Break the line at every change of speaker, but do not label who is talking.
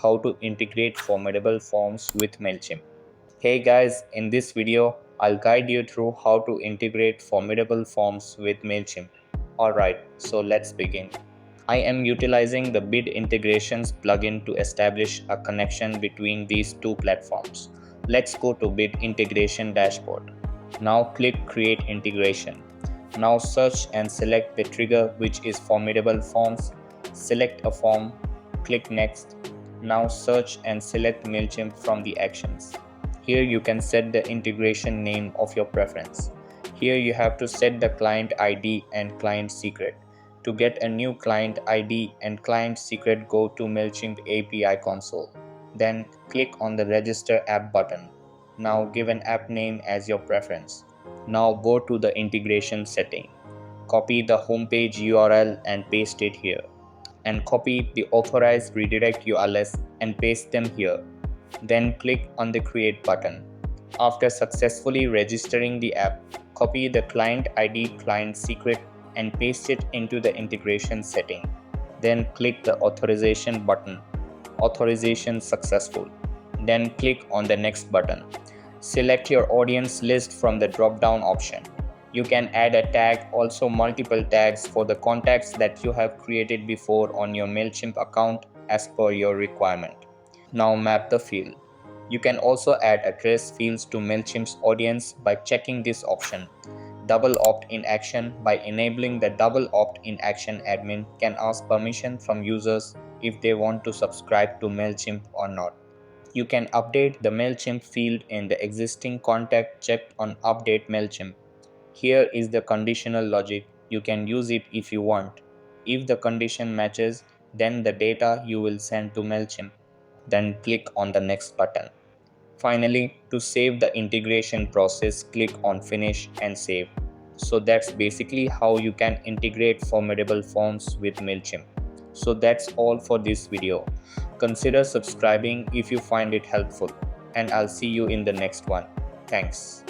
how to integrate formidable forms with Mailchimp. Hey guys, in this video, I'll guide you through how to integrate formidable forms with Mailchimp. Alright, so let's begin. I am utilizing the Bid Integrations plugin to establish a connection between these two platforms. Let's go to Bid Integration Dashboard. Now click Create Integration. Now search and select the trigger, which is Formidable Forms. Select a form, click Next. Now search and select Mailchimp from the actions. Here you can set the integration name of your preference. Here you have to set the client ID and client secret. To get a new client ID and client secret, go to Mailchimp API console. Then click on the Register App button. Now give an app name as your preference. Now go to the integration setting. Copy the homepage URL and paste it here. And copy the authorized redirect URLs and paste them here. Then click on the Create button. After successfully registering the app, copy the client ID, client secret and paste it into the integration setting. Then click the Authorization button. Authorization successful. Then click on the Next button. Select your audience list from the drop-down option. You can add a tag, also multiple tags for the contacts that you have created before on your Mailchimp account as per your requirement. Now map the field. You can also add address fields to Mailchimp's audience by checking this option. Double opt-in action. By enabling the double opt-in action, admin can ask permission from users if they want to subscribe to Mailchimp or not. You can update the Mailchimp field in the existing contact checked on Update Mailchimp. Here is the conditional logic. You can use it if you want. If the condition matches, then the data you will send to Mailchimp. Then click on the Next button. Finally, to save the integration process, click on Finish and Save. So that's basically how you can integrate formidable forms with Mailchimp. So that's all for this video. Consider subscribing if you find it helpful, and I'll see you in the next one. Thanks.